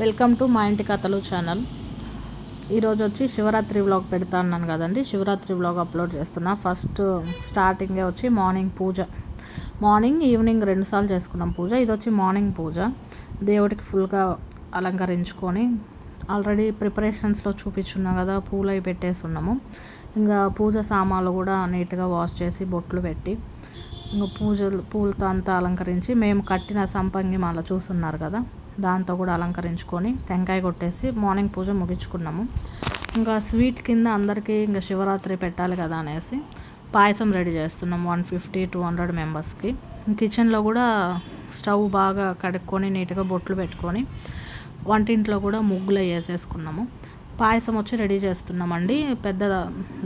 Welcome to మా ఇంటి కథలు ఛానల్. ఈరోజు వచ్చి శివరాత్రి వ్లాగ్ పెడతా అన్నాను కదండి. శివరాత్రి వ్లాగ్ అప్లోడ్ చేస్తున్నా. ఫస్ట్ స్టార్టింగే వచ్చి మార్నింగ్ పూజ, మార్నింగ్ ఈవినింగ్ 2 సార్లు చేసుకున్నాం పూజ. ఇది వచ్చి మార్నింగ్ పూజ. దేవుడికి ఫుల్గా అలంకరించుకొని ఆల్రెడీ ప్రిపరేషన్స్లో చూపించున్నాం కదా, పూలు అవి పెట్టేస్తున్నాము. ఇంకా పూజ సామాన్లు కూడా నీట్గా వాష్ చేసి బొట్లు పెట్టి ఇంకా పూలతో అంతా అలంకరించి, మేము కట్టిన సంపంగి మాల చూస్తున్నారు కదా, దాంతో కూడా అలంకరించుకొని టెంకాయ కొట్టేసి మార్నింగ్ పూజ ముగించుకున్నాము. ఇంకా స్వీట్ కింద అందరికీ ఇంకా శివరాత్రి పెట్టాలి కదా అనేసి పాయసం రెడీ చేస్తున్నాము 150-200 మెంబర్స్కి. కిచెన్లో కూడా స్టవ్ బాగా కడుక్కొని నీట్గా బొట్లు పెట్టుకొని వంటింట్లో కూడా ముగ్గులు వేసేసుకున్నాము. పాయసం వచ్చి రెడీ చేస్తున్నామండి. పెద్ద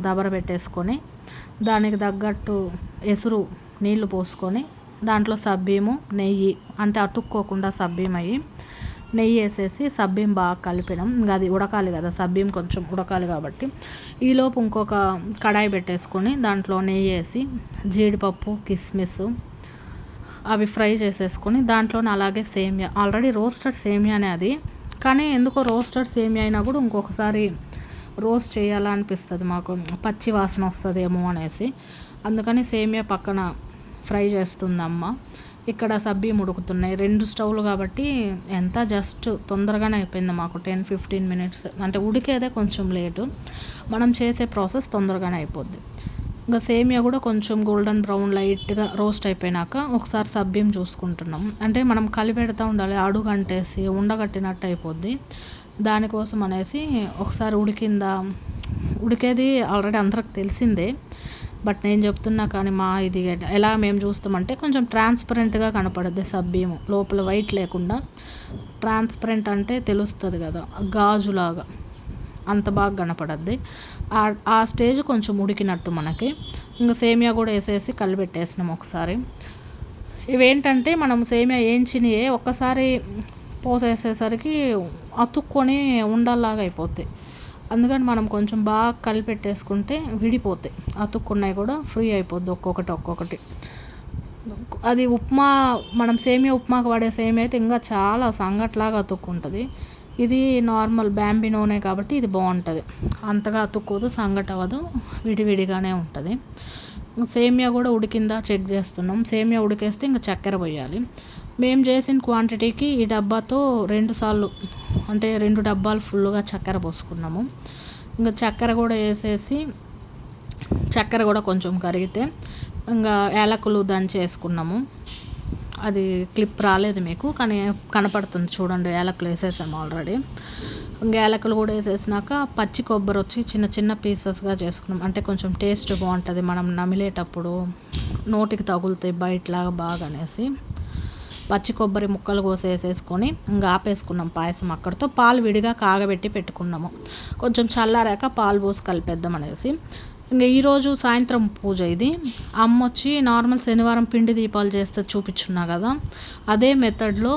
దబర పెట్టేసుకొని దానికి తగ్గట్టు ఎసురు నీళ్లు పోసుకొని దాంట్లో సబ్బీము నెయ్యి, అంటే అతుక్కోకుండా సబ్బీం అయ్యి నెయ్యి వేసేసి సబ్బీం బాగా కలిపినాం. ఇంకా అది ఉడకాలి కదా, సబ్బీం కొంచెం ఉడకాలి కాబట్టి ఈలోపు ఇంకొక కడాయి పెట్టేసుకొని దాంట్లో నెయ్యి వేసి జీడిపప్పు కిస్మిస్ అవి ఫ్రై చేసేసుకొని దాంట్లోనే అలాగే సేమియా, ఆల్రెడీ రోస్టెడ్ సేమియానే అది, కానీ ఎందుకో రోస్టెడ్ సేమియా అయినా కూడా ఇంకొకసారి రోస్ట్ చేయాలనిపిస్తుంది మాకు, పచ్చి వాసన వస్తుందేమో అనేసి. అందుకని సేమియా పక్కన ఫ్రై చేస్తుంది అమ్మ. ఇక్కడ సబ్బీం ఉడుకుతున్నాయి. 2 స్టవ్లు కాబట్టి ఎంత జస్ట్ తొందరగానే అయిపోయింది మాకు, 10-15 మినిట్స్. అంటే ఉడికేదే కొంచెం లేటు, మనం చేసే ప్రాసెస్ తొందరగానే అయిపోద్ది. ఇంకా సేమియా కూడా కొంచెం గోల్డెన్ బ్రౌన్ లైట్గా రోస్ట్ అయిపోయినాక ఒకసారి సబ్బీం చూసుకుంటున్నాం. అంటే మనం కలిపెడతా ఉండాలి, అడుగు అంటేసి ఉండగట్టినట్టు అయిపోద్ది. దానికోసం అనేసి ఒకసారి ఉడికేది ఆల్రెడీ అందరికి తెలిసిందే, బట్ నేను చెప్తున్నా కానీ ఇది ఎలా మేము చూస్తామంటే కొంచెం ట్రాన్స్పరెంట్గా కనపడుద్ది సబ్బీము, లోపల వైట్ లేకుండా ట్రాన్స్పరెంట్ అంటే తెలుస్తుంది కదా, గాజులాగా అంత బాగా కనపడద్ది. ఆ స్టేజ్ కొంచెం ఉడికినట్టు మనకి. ఇంకా సేమియా కూడా వేసేసి కలిపెట్టేసినాం ఒకసారి. ఇవేంటంటే మనం సేమియా వేయించినయే ఒక్కసారి పోసేసేసరికి అతుక్కొని ఉండల్లాగా అయిపోతాయి. అందుకని మనం కొంచెం బాగా కలిపెట్టేసుకుంటే విడిపోతాయి, అతుక్కున్నాయి కూడా ఫ్రీ అయిపోద్ది ఒక్కొక్కటి. అది ఉప్మా, మనం సేమియా ఉప్మాకు వాడే సేమియా అయితే ఇంకా చాలా సంగట్లాగా అతుక్కుంటుంది. ఇది నార్మల్ బ్యాంబినోనే కాబట్టి ఇది బాగుంటుంది, అంతగా అతుక్కోదు, సంగటి అవ్వదు, విడివిడిగానే ఉంటుంది. సేమియా కూడా ఉడికిందా చెక్ చేస్తున్నాం. సేమియా ఉడికేస్తే ఇంకా చక్కెర పోయాలి. మేము చేసిన క్వాంటిటీకి ఈ డబ్బాతో 2 సార్లు, అంటే 2 డబ్బాలు ఫుల్గా చక్కెర పోసుకున్నాము. ఇంకా చక్కెర కూడా వేసేసి చక్కెర కూడా కొంచెం కరిగితే ఇంకా యాలకులు దంచేసుకున్నాము. అది క్లిప్ రాలేదు మీకు, కానీ కనపడుతుంది చూడండి, యాలకులు వేసేసాము ఆల్రెడీ. ఇంకా యాలకులు కూడా వేసేసినాక పచ్చి కొబ్బరి వచ్చి చిన్న చిన్న పీసెస్గా చేసుకున్నాం. అంటే కొంచెం టేస్ట్ బాగుంటుంది, మనం నమిలేటప్పుడు నోటికి తగులుతాయి బయటలాగా బాగా అనేసి పచ్చి కొబ్బరి ముక్కలు కోసేసేసుకొని ఇంకా ఆపేసుకున్నాం పాయసం అక్కడితో. పాలు విడిగా కాగబెట్టి పెట్టుకున్నాము, కొంచెం చల్లారాక పాలు పోసి కలిపేద్దాం అనేసి. ఇంకా ఈరోజు సాయంత్రం పూజ. ఇది అమ్మ వచ్చి నార్మల్ శనివారం పిండి దీపాలు చేస్తే చూపించున్నా కదా, అదే మెథడ్లో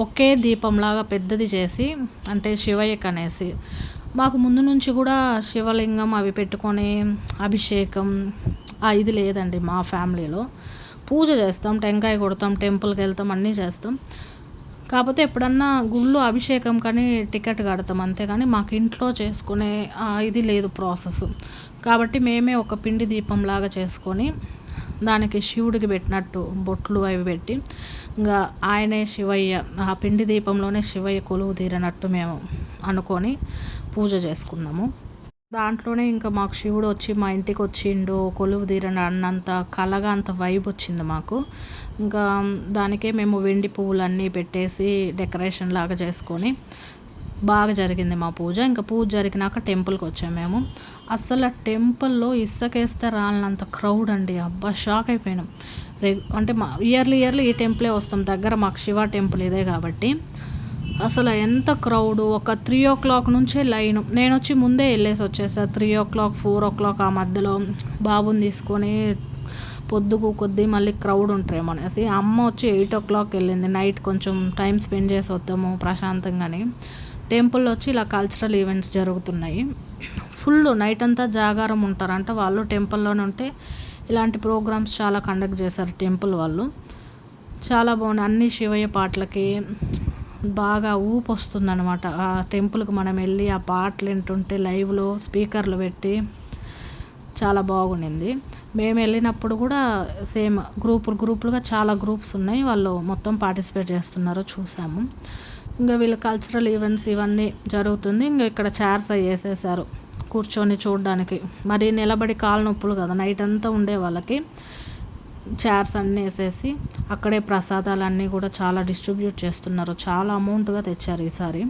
ఒకే దీపంలాగా పెద్దది చేసి, అంటే శివయ్యకి అనేసి. మాకు ముందు నుంచి కూడా శివలింగం అవి పెట్టుకొని అభిషేకం ఇది లేదండి మా ఫ్యామిలీలో. పూజ చేస్తాం, టెంకాయ కొడతాం, టెంపుల్కి వెళ్తాం, అన్నీ చేస్తాం. కాకపోతే ఎప్పుడన్నా గుళ్ళు అభిషేకం కానీ టికెట్ కడతాం అంతేగాని మాకు ఇంట్లో చేసుకునే ఇది లేదు ప్రాసెస్. కాబట్టి మేమే ఒక పిండి దీపం లాగా చేసుకొని దానికి శివుడికి పెట్టినట్టు బొట్లు అవి పెట్టి, ఇంకా ఆయనే శివయ్య, ఆ పిండి దీపంలోనే శివయ్య కొలువు తీరినట్టు మేము అనుకొని పూజ చేసుకున్నాము. దాంట్లోనే ఇంకా మాకు శివుడు వచ్చి మా ఇంటికి వచ్చిండు, కొలువు తీరని అన్నంత కళగా అంత వైబ్ వచ్చింది మాకు. ఇంకా దానికే మేము వెండి పువ్వులన్నీ పెట్టేసి డెకరేషన్ లాగా చేసుకొని బాగా జరిగింది మా పూజ. ఇంకా పూజ జరిగినాక టెంపుల్కి వచ్చాము మేము. అస్సలు టెంపుల్లో ఇసుకేస్తే రాలినంత క్రౌడ్ అండి, అబ్బా షాక్ అయిపోయినాం. అంటే ఇయర్లీ ఈ టెంపులే వస్తాం, దగ్గర మాకు శివ టెంపుల్ ఇదే కాబట్టి అసలు ఎంత క్రౌడు. ఒక 3 o'clock నుంచే లైను. నేను వచ్చి ముందే వెళ్ళేసి వచ్చేసాను, 3 o'clock 4 o'clock ఆ మధ్యలో బాబుని తీసుకొని పొద్దుకు కొద్దీ మళ్ళీ క్రౌడ్ ఉంటారేమో అనేసి. అమ్మ వచ్చి 8 o'clock వెళ్ళింది, నైట్ కొంచెం టైం స్పెండ్ చేసి వద్దాము ప్రశాంతంగానే. టెంపుల్లో వచ్చి ఇలా కల్చరల్ ఈవెంట్స్ జరుగుతున్నాయి, ఫుల్ నైట్ అంతా జాగారం ఉంటారంట వాళ్ళు. టెంపుల్లోనే ఉంటే ఇలాంటి ప్రోగ్రామ్స్ చాలా కండక్ట్ చేశారు టెంపుల్ వాళ్ళు, చాలా బాగున్నాయి. అన్ని శివయ్య పాటలకి బాగా ఊపు వస్తుందన్నమాట. ఆ టెంపుల్కి మనం వెళ్ళి ఆ పాటలు వింటుంటే లైవ్లో స్పీకర్లు పెట్టి చాలా బాగుండింది. మేము వెళ్ళినప్పుడు కూడా సేమ్ గ్రూపులుగా చాలా గ్రూప్స్ ఉన్నాయి. వాళ్ళు మొత్తం పార్టిసిపేట్ చేస్తున్నారు చూసాము. ఇంకా వీళ్ళ కల్చరల్ ఈవెంట్స్ ఇవన్నీ జరుగుతుంది. ఇంకా ఇక్కడ చైర్స్ అవి వేసేసారు కూర్చొని చూడడానికి. మరి నిలబడి కాలు నొప్పులు కదా, నైట్ అంతా ఉండే వాళ్ళకి చైర్స్ అన్నీ వేసేసి అక్కడే ప్రసాదాలన్నీ కూడా చాలా డిస్ట్రిబ్యూట్ చేస్తున్నారు. చాలా అమౌంట్గా తెచ్చారు ఈసారి.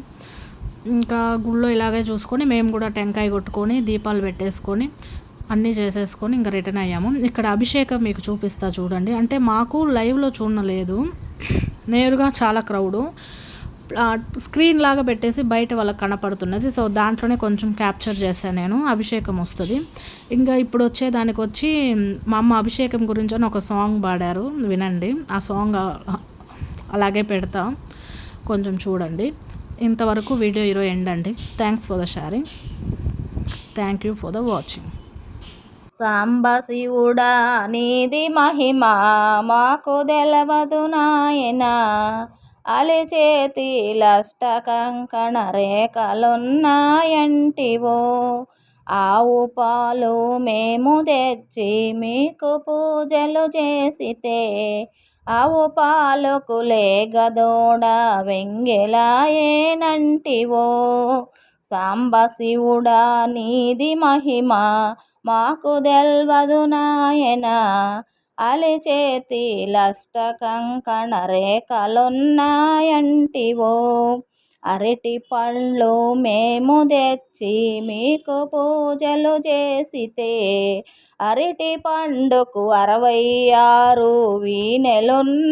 ఇంకా గుళ్ళో ఇలాగే చూసుకొని మేము కూడా టెంకాయ కొట్టుకొని దీపాలు పెట్టేసుకొని అన్నీ చేసేసుకొని ఇంకా రిటర్న్ అయ్యాము. ఇక్కడ అభిషేకం మీకు చూపిస్తా చూడండి. అంటే మాకు లైవ్లో చూడలేదు, నేరుగా చాలా క్రౌడు స్క్రీన్ లాగా పెట్టేసి బయట వాళ్ళకి కనపడుతున్నది. సో దాంట్లోనే కొంచెం క్యాప్చర్ చేశాను నేను. అభిషేకం వస్తుంది. ఇంకా ఇప్పుడు వచ్చేదానికి వచ్చి మా అమ్మ అభిషేకం గురించి అని ఒక సాంగ్ పాడారు, వినండి. ఆ సాంగ్ అలాగే పెడతా, కొంచెం చూడండి. ఇంతవరకు వీడియో ఎండ్ అండి. Thanks for the sharing. Thank you for the watching. సాంబ శివుడా నీది మహిమ మాకు తెలవదు నాయనా, అలిచేతిలష్ట కంకణ రేఖలున్నాయంటివో, ఆవు పాలు మేము తెచ్చి మీకు పూజలు చేసితే, ఆవు పాలకు లేగదోడ వెంగెలాయేనంటివో. సాంబ శివుడా నీది మహిమ మాకు తెల్వదు నాయనా, అలిచేతిలష్ట కంకణ రేఖలున్నాయంటివో, అరటి పళ్ళు మేము తెచ్చి మీకు పూజలు చేసితే, అరటి పండుకు 66 వీణెలున్నాయంటివో.